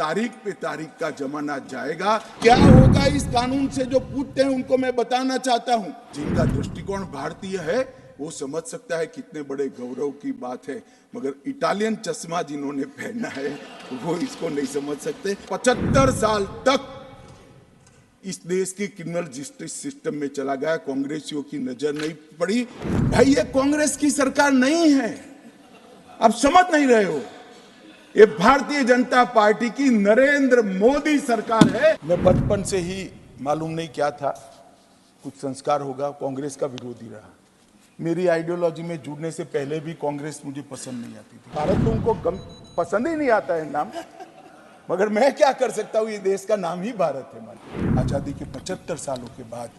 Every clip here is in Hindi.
तारीख पे तारीख का जमाना जाएगा। क्या होगा इस कानून से जो पूछते हैं उनको मैं बताना चाहता हूं। जिनका दृष्टिकोण भारतीय है वो समझ सकता है कितने बड़े गौरव की बात है, मगर इटालियन चश्मा जिन्होंने पहना है वो इसको नहीं समझ सकते। 75 साल तक इस देश की क्रिमिनल जस्टिस सिस्टम में चला गया, कांग्रेसियों की नजर नहीं पड़ी। भाई ये कांग्रेस की सरकार नहीं है, आप समझ नहीं रहे हो। ये भारतीय जनता पार्टी की नरेंद्र मोदी सरकार है। मैं बचपन से ही मालूम नहीं क्या था, कुछ संस्कार होगा, कांग्रेस का विरोधी रहा। मेरी आइडियोलॉजी में जुड़ने से पहले भी कांग्रेस मुझे पसंद नहीं आती थी। भारत तो उनको पसंद ही नहीं आता है नाम, मगर मैं क्या कर सकता हूँ, ये देश का नाम ही भारत है। आजादी के 75 सालों के बाद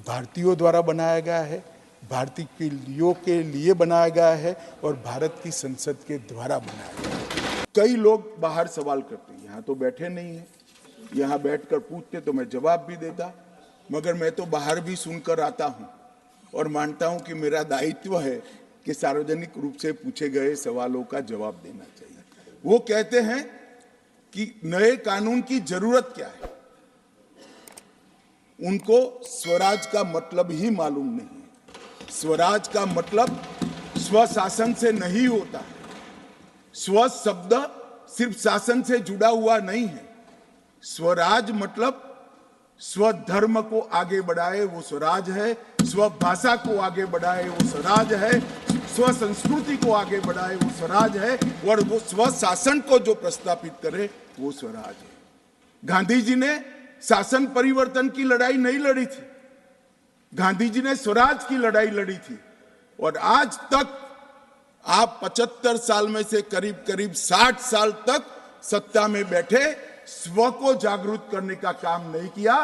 भारतीयों द्वारा बनाया गया है, भारतीयों के लिए बनाया गया है और भारत की संसद के द्वारा बनाया गया है। कई लोग बाहर सवाल करते हैं, यहाँ तो बैठे नहीं है, यहाँ बैठकर पूछते तो मैं जवाब भी देता, मगर मैं तो बाहर भी सुनकर आता हूँ और मानता हूँ कि मेरा दायित्व है कि सार्वजनिक रूप से पूछे गए सवालों का जवाब देना चाहिए। वो कहते हैं कि नए कानून की जरूरत क्या है, उनको स्वराज का मतलब ही मालूम नहीं है। स्वराज का मतलब स्वशासन से नहीं होता है। स्व शब्द सिर्फ शासन से जुड़ा हुआ नहीं है। स्वराज मतलब स्वधर्म को आगे बढ़ाए वो स्वराज है, स्व भाषा को आगे बढ़ाए वो स्वराज है, स्व संस्कृति को आगे बढ़ाए वो स्वराज है, और वो स्व शासन को जो प्रस्तापित करे वो स्वराज है। गांधी जी ने शासन परिवर्तन की लड़ाई नहीं लड़ी थी, गांधी जी ने स्वराज की लड़ाई लड़ी थी। और आज तक आप 75 साल में से करीब करीब 60 साल तक सत्ता में बैठे, स्व को जागरूक करने का काम नहीं किया।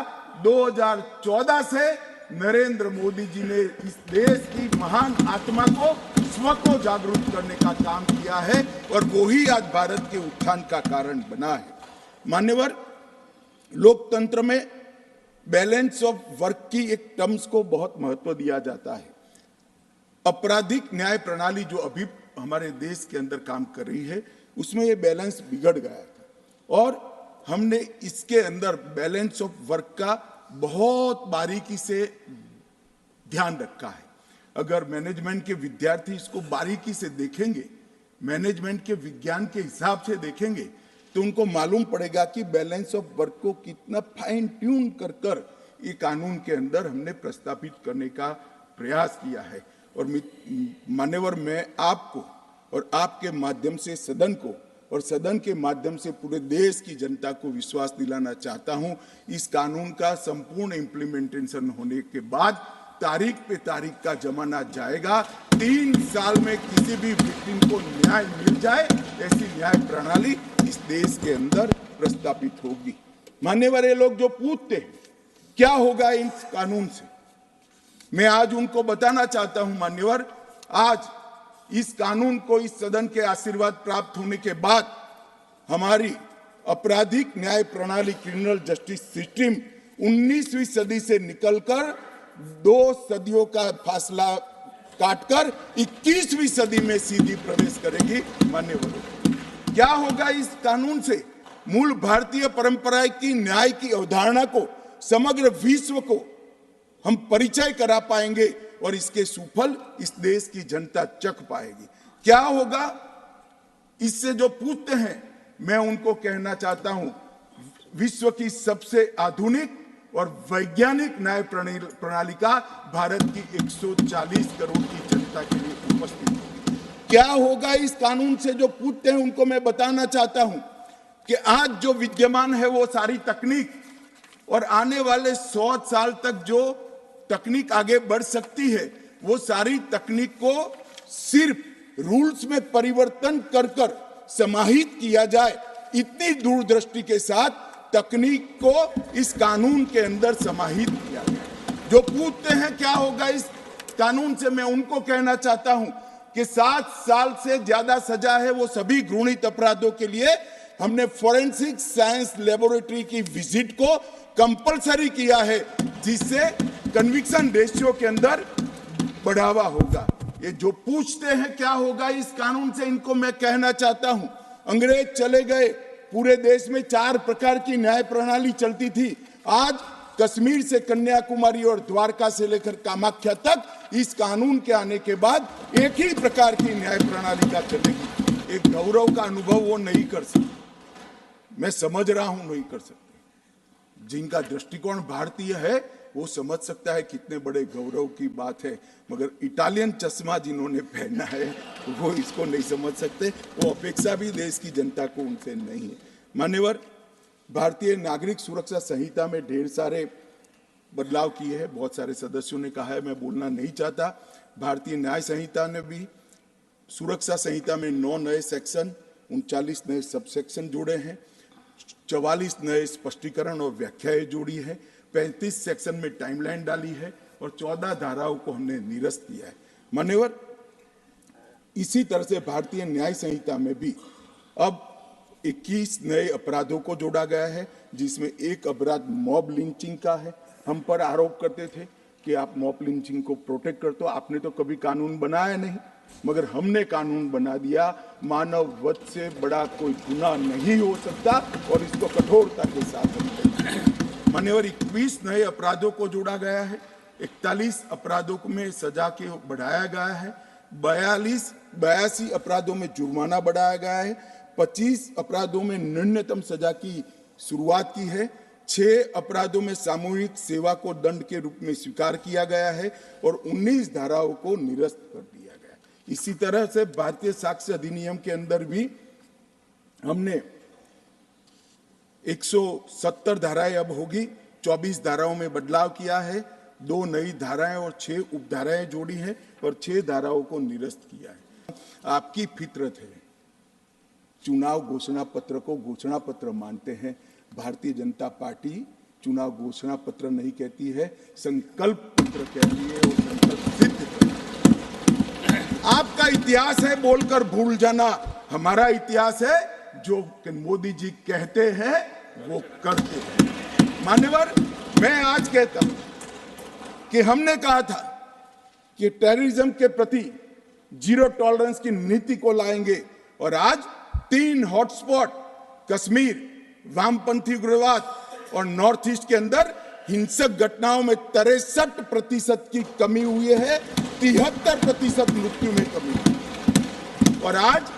2014 से नरेंद्र मोदी जी ने इस देश की महान आत्मा को, स्व को जागरूक करने का काम किया है और वो ही आज भारत के उत्थान का कारण बना है। मान्यवर, लोकतंत्र में बैलेंस ऑफ वर्क की एक टर्म्स को बहुत महत्व दिया जाता है। आपराधिक न्याय प्रणाली जो अभी हमारे देश के अंदर काम कर रही है, उसमें ये बैलेंस बिगड़ गया था और हमने इसके अंदर बैलेंस ऑफ वर्क का बहुत बारीकी से ध्यान रखा है। अगर मैनेजमेंट के विद्यार्थी इसको बारीकी से देखेंगे, मैनेजमेंट के विज्ञान के हिसाब से देखेंगे, तो उनको मालूम पड़ेगा कि बैलेंस ऑफ वर्क को कितना फाइन ट्यून कर कर ये कानून के अंदर हमने प्रस्तापित करने का प्रयास किया है। और मान्यवर, मैं आपको और आपके माध्यम से सदन को और सदन के माध्यम से पूरे देश की जनता को विश्वास दिलाना चाहता हूं, इस कानून का संपूर्ण इम्प्लीमेंटेशन होने के बाद तारीख पे तारीख का जमाना जाएगा। 3 साल में किसी भी विक्टिम को न्याय मिल जाए, ऐसी न्याय प्रणाली इस देश के अंदर प्रस्तापित होगी। मान्यवर, ये लोग जो पूछते हैं क्या होगा इस कानून से, मैं आज उनको बताना चाहता हूं। मान्यवर, आज इस कानून को इस सदन के आशीर्वाद प्राप्त होने के बाद हमारी आपराधिक न्याय प्रणाली, क्रिमिनल जस्टिस सिस्टम 19वीं सदी से निकलकर 2 सदियों का फासला काटकर 21वीं सदी में सीधी प्रवेश करेगी। मान्यवर, क्या होगा इस कानून से? मूल भारतीय परंपरा की न्याय की अवधारणा को समग्र विश्व को हम परिचय करा पाएंगे और इसके सुफल इस देश की जनता चख पाएगी। क्या होगा इससे जो पूछते हैं, मैं उनको कहना चाहता हूं, विश्व की सबसे आधुनिक और वैज्ञानिक न्याय प्रणाली का भारत की 140 करोड़ की जनता के लिए उपस्थित होगी। क्या होगा इस कानून से जो पूछते हैं उनको मैं बताना चाहता हूं कि आज जो विद्यमान है वो सारी तकनीक और आने वाले 100 साल तक जो तकनीक आगे बढ़ सकती है, वो सारी तकनीक को सिर्फ रूल्स में परिवर्तन कर कर समाहित किया जाए, इतनी दूरदृष्टि के साथ तकनीक को इस कानून के अंदर समाहित किया गया। जो पूछते हैं क्या होगा इस कानून से, मैं उनको कहना चाहता हूं कि 7 साल से ज्यादा सजा है वो सभी घृणित अपराधों के लिए हमने फोरेंसिक साइंस लेबोरेटरी की विजिट को कंपलसरी किया है, जिससे कन्विक्शन रेशियो के अंदर बढ़ावा होगा। ये जो पूछते हैं क्या होगा इस कानून से, इनको मैं कहना चाहता हूं, अंग्रेज चले गए, पूरे देश में 4 प्रकार की न्याय प्रणाली चलती थी। आज कश्मीर से कन्याकुमारी और द्वारका से लेकर कामाख्या तक इस कानून के आने के बाद एक ही प्रकार की न्याय प्रणाली का चलेगी। एक गौरव का अनुभव वो नहीं कर सकते, मैं समझ रहा हूं नहीं कर सकते। जिनका दृष्टिकोण भारतीय है वो समझ सकता है कितने बड़े गौरव की बात है, मगर इटालियन चश्मा जिन्होंने पहना है वो इसको नहीं समझ सकते। वो अपेक्षा भी देश की जनता को उनसे नहीं है। मान्यवर, भारतीय नागरिक सुरक्षा संहिता में ढेर सारे बदलाव किए हैं, बहुत सारे सदस्यों ने कहा है, मैं बोलना नहीं चाहता। भारतीय न्याय संहिता ने भी सुरक्षा संहिता में 9 नए सेक्शन, 39 नए सबसेक्शन जोड़े हैं, 44 नए स्पष्टीकरण और व्याख्याएं जोड़ी है, 35 सेक्शन में टाइमलाइन डाली है और 14 धाराओं को हमने निरस्त किया है। मान्यवर, इसी तरह से भारतीय न्याय संहिता में भी अब 21 नए अपराधों को जोड़ा गया है, जिसमें एक अपराध मॉब लिंचिंग का है। हम पर आरोप करते थे कि आप मॉब लिंचिंग को प्रोटेक्ट करते हो, आपने तो कभी कानून बनाया नहीं, मगर हमने कानून बना दिया। मानव वध से बड़ा कोई गुनाह नहीं हो सकता और इसको कठोरता के साथ मान्यवर 21 नए अपराधों को जोड़ा गया है, 41 अपराधों में सजा के बढ़ाया गया है, 82 अपराधों में जुर्माना बढ़ाया गया है, 25 अपराधों में न्यूनतम सजा की शुरुआत की है, 6 अपराधों में सामूहिक सेवा को दंड के रूप में स्वीकार किया गया है और 19 धाराओं को निरस्त कर दिया गया। इसी तरह से भारतीय साक्ष्य अधिनियम के अंदर भी हमने 170 धाराएं अब होगी, 24 धाराओं में बदलाव किया है, 2 नई धाराएं और 6 उपधाराएं जोड़ी हैं और 6 धाराओं को निरस्त किया है। आपकी फितरत है, चुनाव घोषणा पत्र को घोषणा पत्र मानते हैं। भारतीय जनता पार्टी चुनाव घोषणा पत्र नहीं कहती है, संकल्प पत्र कहती है और संकल्प सिद्ध करती है। आपका इतिहास है बोलकर भूल जाना, हमारा इतिहास है जो मोदी जी कहते हैं वो करते हैं। मान्यवर, मैं आज कहता हूं कि हमने कहा था कि टेररिज्म के प्रति जीरो टॉलरेंस की नीति को लाएंगे और आज 3 हॉटस्पॉट कश्मीर, वामपंथी उग्रवाद और नॉर्थ ईस्ट के अंदर हिंसक घटनाओं में 63% की कमी हुई है, 73% मृत्यु में कमी हुई। और आज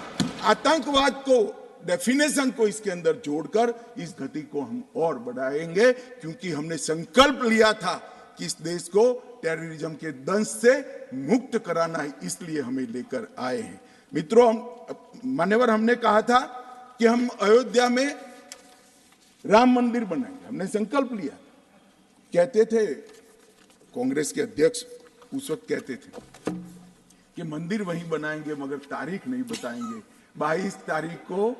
आतंकवाद को डेफिनेशन को इसके अंदर जोड़कर इस गति को हम और बढ़ाएंगे, क्योंकि हमने संकल्प लिया था कि इस देश को टेररिज्म के दंश से मुक्त कराना है, इसलिए हमें लेकर आए हैं। मित्रों, मान्यवर, हमने कहा था कि हम अयोध्या में राम मंदिर बनाएंगे, हमने संकल्प लिया। कहते थे कांग्रेस के अध्यक्ष उस वक्त कहते थे कि मंदिर वहीं बनाएंगे मगर तारीख नहीं बताएंगे। 22 तारीख को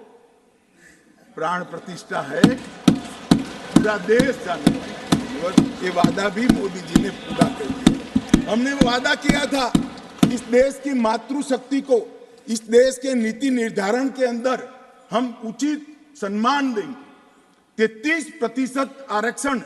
प्राण प्रतिष्ठा है, पूरा देश जाने वाला। ये वादा भी मोदी जी ने पूरा कर दिया। हमने वादा किया था इस देश की मातृशक्ति को, इस देश के नीति निर्धारण के अंदर हम उचित सम्मान देंगे। 33% आरक्षण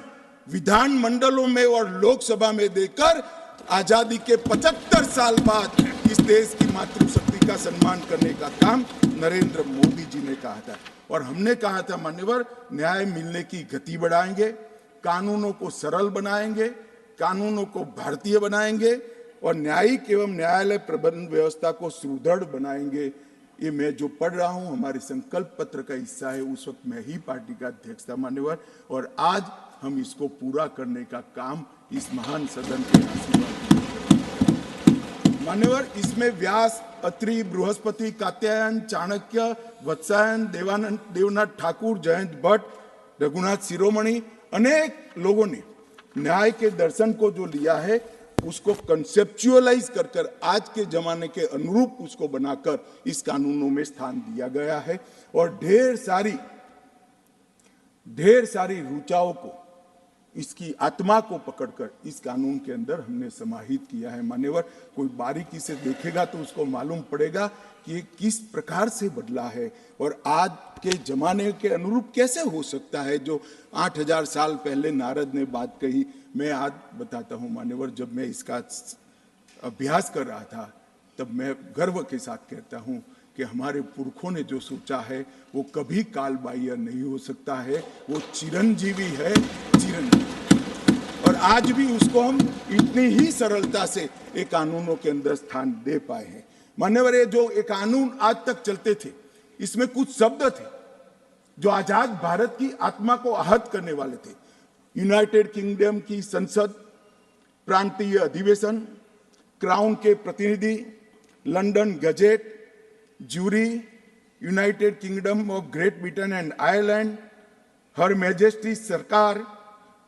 विधानमंडलों में और लोकसभा में देकर आजादी के 75 साल बाद इस देश की मातृशक्ति का सम्मान करने का काम नरेंद्र मोदी जी ने कहा था। और हमने कहा था मान्यवर, न्याय मिलने की गति बढ़ाएंगे, कानूनों को सरल बनाएंगे, कानूनों को भारतीय बनाएंगे और न्यायिक एवं न्यायालय प्रबंध व्यवस्था को सुदृढ़ बनाएंगे। ये मैं जो पढ़ रहा हूं हमारे संकल्प पत्र का हिस्सा है। उस वक्त मैं ही पार्टी का अध्यक्ष था मान्यवर, और आज हम इसको पूरा करने का काम इस महान सदन के आशीर्वाद मान्यवर। इसमें व्यास, अत्रि, बृहस्पति, कात्यायन, चाणक्य, वत्सायन, देवनाथ ठाकुर, जयंत भट्ट, रघुनाथ शिरोमणि, अनेक लोगों ने न्याय के दर्शन को जो लिया है उसको कंसेप्चुअलाइज कर आज के जमाने के अनुरूप उसको बनाकर इस कानूनों में स्थान दिया गया है। और ढेर सारी ऋचाओं को, इसकी आत्मा को पकड़कर इस कानून के अंदर हमने समाहित किया है। मान्यवर, कोई बारीकी से देखेगा तो उसको मालूम पड़ेगा कि ये किस प्रकार से बदला है और आज के जमाने के अनुरूप कैसे हो सकता है। जो 8000 साल पहले नारद ने बात कही, मैं आज बताता हूं मान्यवर, जब मैं इसका अभ्यास कर रहा था तब मैं गर्व के साथ कहता हूं कि हमारे पुरखों ने जो सोचा है वो कभी कालबाह्य नहीं हो सकता है, वो चिरंजीवी है, चिरंजीवी। और आज भी उसको हम इतनी ही सरलता से ये कानूनों के अंदर स्थान दे पाए हैं। मान्यवर, ये जो ये कानून आज तक चलते थे, इसमें कुछ शब्द थे जो आजाद भारत की आत्मा को आहत करने वाले थे। यूनाइटेड किंगडम की संसद, प्रांतीय अधिवेशन, क्राउन के प्रतिनिधि, London gazette, jury, United Kingdom of Great Britain and Ireland, her majesty सरकार,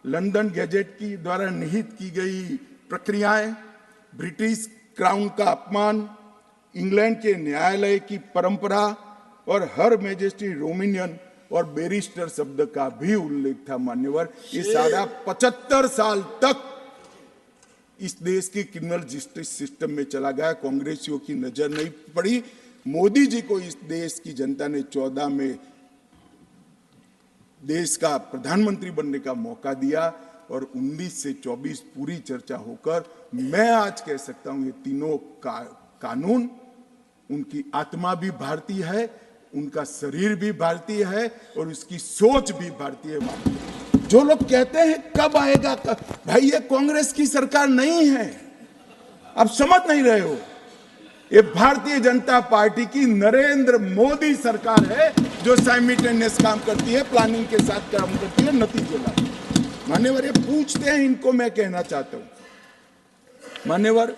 लंदन गजेट की द्वारा निहित की गई प्रक्रियाएं, ब्रिटिश क्राउन का अपमान, इंग्लैंड के न्यायालय की परंपरा और हर मैजेस्टी रोमिनियन और बैरिस्टर शब्द का भी उल्लेख था। मान्यवर, ये सारा 75 साल तक इस देश की क्रिमिनल जस्टिस सिस्टम में चला गया। कांग्रेसियों की नजर नहीं पड़ी। मोदी जी को इस देश की जनता ने 14 में देश का प्रधानमंत्री बनने का मौका दिया और 19 से 24 पूरी चर्चा होकर मैं आज कह सकता हूं ये तीनों कानून, उनकी आत्मा भी भारतीय है, उनका शरीर भी भारतीय है और उसकी सोच भी भारतीय है। जो लोग कहते हैं कब आएगा भाई, ये कांग्रेस की सरकार नहीं है, आप समझ नहीं रहे हो। ये भारतीय जनता पार्टी की नरेंद्र मोदी सरकार है जो साइमल्टेनियस काम करती है, प्लानिंग के साथ काम करती है, नतीजे लाती है। मान्यवर, ये पूछते हैं, इनको मैं कहना चाहता हूं। मान्यवर,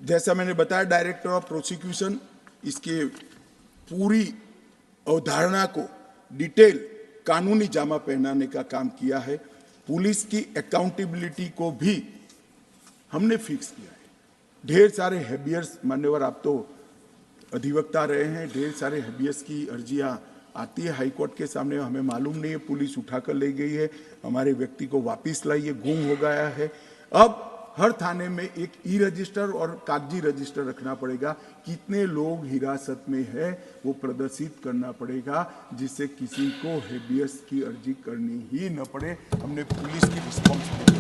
जैसा मैंने बताया, डायरेक्टर ऑफ प्रोसिक्यूशन इसके पूरी अवधारणा को डिटेल कानूनी जामा पहनाने का काम किया है। पुलिस की अकाउंटेबिलिटी को भी हमने फिक्स किया है। ढेर सारे हैबियस, मान्यवर आप तो अधिवक्ता रहे हैं, ढेर सारे हैबियस की अर्जियां आती है हाईकोर्ट के सामने, हमें मालूम नहीं है, पुलिस उठाकर ले गई है, हमारे व्यक्ति को वापस लाई है, गुम हो गया है। अब हर थाने में एक ई रजिस्टर और कागजी रजिस्टर रखना पड़ेगा। कितने लोग हिरासत में है वो प्रदर्शित करना पड़ेगा, जिससे किसी को हेबियस की अर्जी करनी ही न पड़े। हमने पुलिस की रिस्पॉन्सिबिलिटी।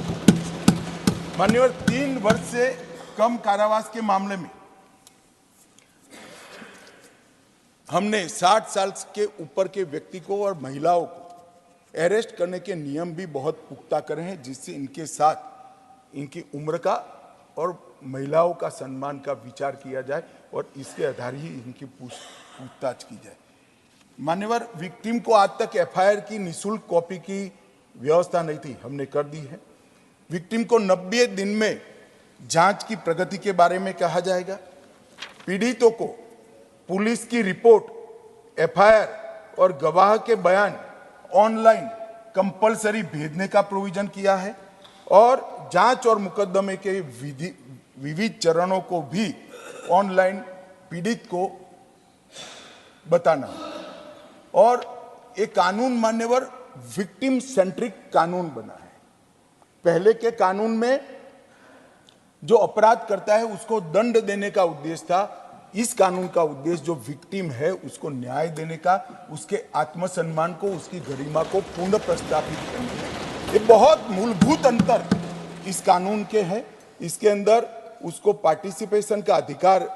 मान्यवर, 3 वर्ष से कम कारावास के मामले में हमने 60 साल के ऊपर के व्यक्ति को और महिलाओं को अरेस्ट करने के नियम भी बहुत पुख्ता करे हैं, जिससे इनके साथ इनकी उम्र का और महिलाओं का सम्मान का विचार किया जाए और इसके आधार ही इनकी पूछताछ की जाए। मान्यवर, विक्टिम को आज तक एफआईआर की निःशुल्क कॉपी की व्यवस्था नहीं थी, हमने कर दी है। विक्टिम को 90 दिन में जांच की प्रगति के बारे में कहा जाएगा। पीड़ितों को पुलिस की रिपोर्ट, एफआईआर और गवाह के बयान ऑनलाइन कंपलसरी भेजने का प्रोविजन किया है और जांच और मुकदमे के विविध चरणों को भी ऑनलाइन पीड़ित को बताना। और एक कानून, मान्यवर, विक्टिम सेंट्रिक कानून बना है। पहले के कानून में जो अपराध करता है उसको दंड देने का उद्देश्य था। इस कानून का उद्देश्य जो विक्टिम है उसको न्याय देने का, उसके आत्मसम्मान को, उसकी गरिमा को पुनः प्रस्तापित करने का। ये बहुत मूलभूत अंतर इस कानून के हैं। इसके अंदर उसको पार्टिसिपेशन का अधिकार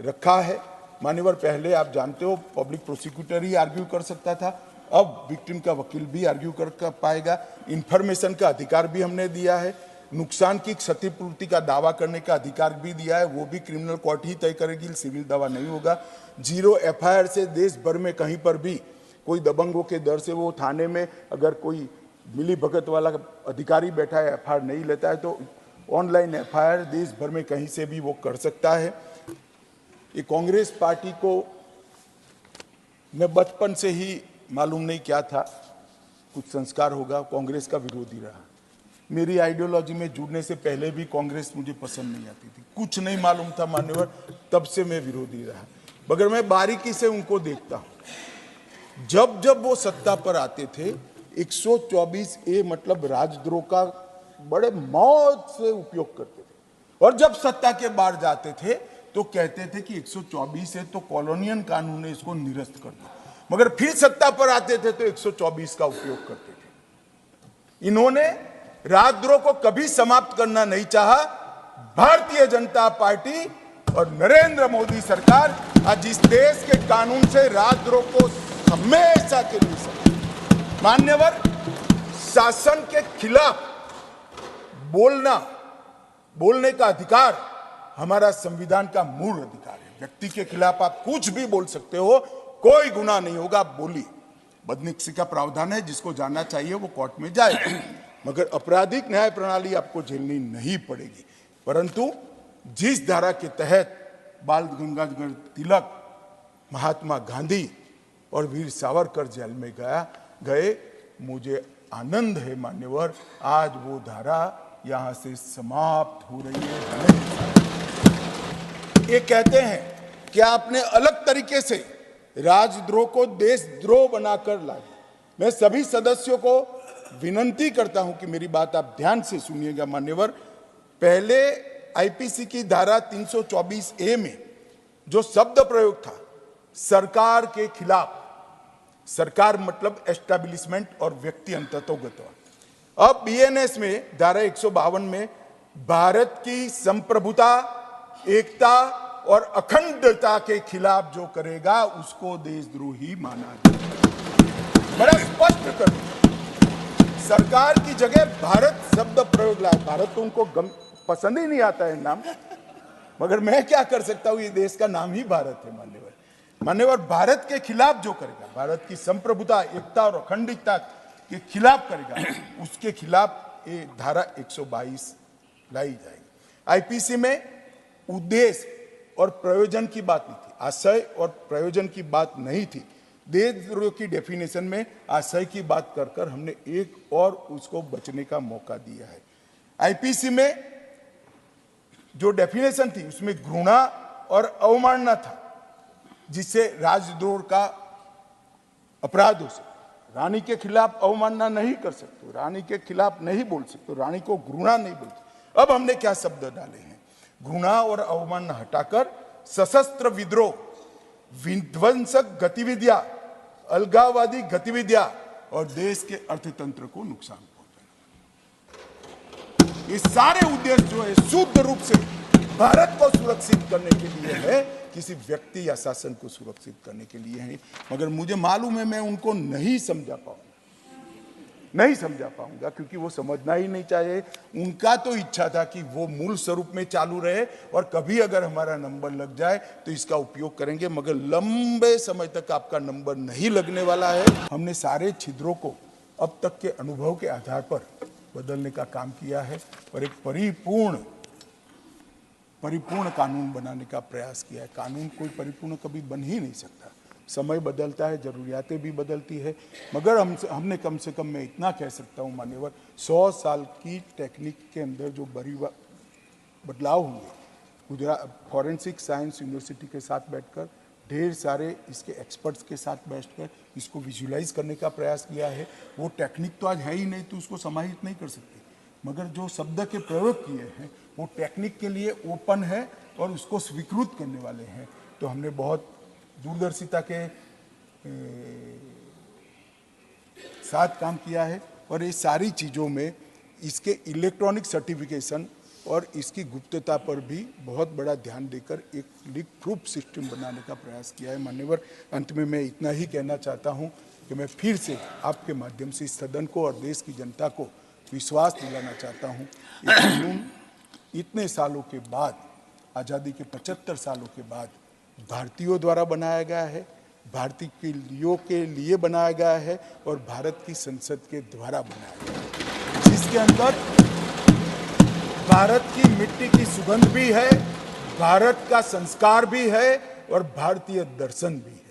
रखा है। मान्यवर, पहले आप जानते हो पब्लिक प्रोसिक्यूटर ही आर्ग्यू कर सकता था, अब विक्टिम का वकील भी आर्ग्यू कर पाएगा। इंफॉर्मेशन का अधिकार भी हमने दिया है। नुकसान की क्षतिपूर्ति का दावा करने का अधिकार भी दिया है, वो भी क्रिमिनल कोर्ट ही तय करेगी, सिविल दावा नहीं होगा। 0 एफआईआर से देश भर में कहीं पर भी कोई दबंगों के डर से वो थाने में अगर कोई मिली भगत वाला अधिकारी बैठा है, एफआईआर नहीं लेता है, तो ऑनलाइन एफआईआर देश भर में कहीं से भी वो कर सकता है। ये कांग्रेस पार्टी को मैं बचपन से ही मालूम नहीं क्या था, कुछ संस्कार होगा, कांग्रेस का विरोधी रहा। मेरी आइडियोलॉजी में जुड़ने से पहले भी कांग्रेस मुझे पसंद नहीं आती थी, कुछ नहीं मालूम था मान्यवर, तब से मैं विरोधी रहा। मगर मैं बारीकी से उनको देखता हूं। जब जब वो सत्ता पर आते थे 124A मतलब राजद्रोह का बड़े मौज से उपयोग करते थे, और जब सत्ता के बाहर जाते थे तो कहते थे कि 124 है तो कॉलोनियल कानून है, इसको निरस्त कर दो। मगर फिर सत्ता पर आते थे तो 124 का उपयोग करते थे। इन्होंने राजद्रोह को कभी समाप्त करना नहीं चाहा। भारतीय जनता पार्टी और नरेंद्र मोदी सरकार आज इस देश के कानून से राजद्रोह को हमेशा के लिए समझ। मान्यवर, शासन के खिलाफ बोलने का अधिकार हमारा संविधान का मूल अधिकार है। व्यक्ति के खिलाफ आप कुछ भी बोल सकते हो, कोई गुनाह नहीं होगा, बोलिए। बदनिक्सी का प्रावधान है, जिसको जानना चाहिए वो कोर्ट में जाए, मगर आपराधिक न्याय प्रणाली आपको झेलनी नहीं पड़ेगी। परंतु जिस धारा के तहत बाल गंगाधर तिलक, महात्मा गांधी और वीर सावरकर जेल में गए, मुझे आनंद है मान्यवर, आज वो धारा यहां से समाप्त हो रही है। ये कहते हैं कि आपने अलग तरीके से राजद्रोह को देशद्रोह बनाकर लाए। मैं सभी सदस्यों को विनंती करता हूं कि मेरी बात आप ध्यान से सुनिएगा मान्यवर। पहले आईपीसी की धारा 324A में जो शब्द प्रयोग था सरकार के खिलाफ, सरकार मतलब एस्टैब्लिशमेंट और व्यक्ति अंततोगत, अब बीएनएस में धारा 152 में भारत की संप्रभुता, एकता और अखंडता के खिलाफ जो करेगा उसको देशद्रोही माना जाए। बड़ा स्पष्ट कर, सरकार की जगह भारत शब्द प्रयोग लाए। भारत तो उनको पसंद ही नहीं आता है नाम, मगर मैं क्या कर सकता हूं, ये देश का नाम ही भारत है मान्यवर। भारत के खिलाफ जो करेगा, भारत की संप्रभुता, एकता और अखंडता के खिलाफ करेगा, उसके खिलाफ ये धारा 122 लाई जाएगी। आईपीसी में उद्देश्य और प्रयोजन की बात नहीं थी, आशय और प्रयोजन की बात नहीं थी। देशद्रोह की डेफिनेशन में आशय की बात कर हमने एक और उसको बचने का मौका दिया है। आईपीसी में जो डेफिनेशन थी उसमें घृणा और अवमानना था, जिससे राजद्रोह का अपराध हो सकता। रानी के खिलाफ अवमानना नहीं कर सकते, रानी के खिलाफ नहीं बोल सकते, रानी को घृणा नहीं बोलते। अब हमने क्या शब्द डाले हैं, घृणा और अवमानना हटाकर सशस्त्र विद्रोह, विध्वंसक गतिविधियां, अलगाववादी गतिविधियां और देश के अर्थतंत्र को नुकसान पहुंचाना, ये सारे उद्देश्य जो है शुद्ध रूप से भारत को सुरक्षित करने के लिए है, किसी व्यक्ति या शासन को सुरक्षित करने के लिए है। मगर मुझे मालूम है मैं उनको नहीं समझा पाऊंगा, क्योंकि वो समझना ही नहीं चाहिए। उनका तो इच्छा था कि वो मूल स्वरूप में चालू रहे और कभी अगर हमारा नंबर लग जाए तो इसका उपयोग करेंगे, मगर लंबे समय तक आपका नंबर नहीं लगने वाला है। हमने सारे छिद्रों को अब तक के अनुभव के आधार पर बदलने का काम किया है और एक परिपूर्ण कानून बनाने का प्रयास किया है। कानून कोई परिपूर्ण कभी बन ही नहीं सकता, समय बदलता है, जरूरियातें भी बदलती है, मगर हमने कम से कम मैं इतना कह सकता हूँ मान्यवर, 100 साल की टेक्निक के अंदर जो बड़ी बदलाव हुए, गुजरात फॉरेंसिक साइंस यूनिवर्सिटी के साथ बैठकर, ढेर सारे इसके एक्सपर्ट्स के साथ बैठकर इसको विजुलाइज करने का प्रयास किया है। वो टेक्निक तो आज है ही नहीं, तो उसको समाहित नहीं कर सकते, मगर जो शब्द के प्रयोग किए हैं वो टेक्निक के लिए ओपन है और उसको स्वीकृत करने वाले हैं। तो हमने बहुत दूरदर्शिता के साथ काम किया है और ये सारी चीज़ों में इसके इलेक्ट्रॉनिक सर्टिफिकेशन और इसकी गुप्तता पर भी बहुत बड़ा ध्यान देकर एक लीक प्रूफ सिस्टम बनाने का प्रयास किया है मान्यवर। अंत में मैं इतना ही कहना चाहता हूं कि मैं फिर से आपके माध्यम से इस सदन को और देश की जनता को विश्वास दिलाना चाहता हूं, ये कानून इतने सालों के बाद, आज़ादी के 75 सालों के बाद भारतीयों द्वारा बनाया गया है, भारतीयों के लिए बनाया गया है और भारत की संसद के द्वारा बनाया गया है, जिसके अंदर भारत की मिट्टी की सुगंध भी है, भारत का संस्कार भी है और भारतीय दर्शन भी है।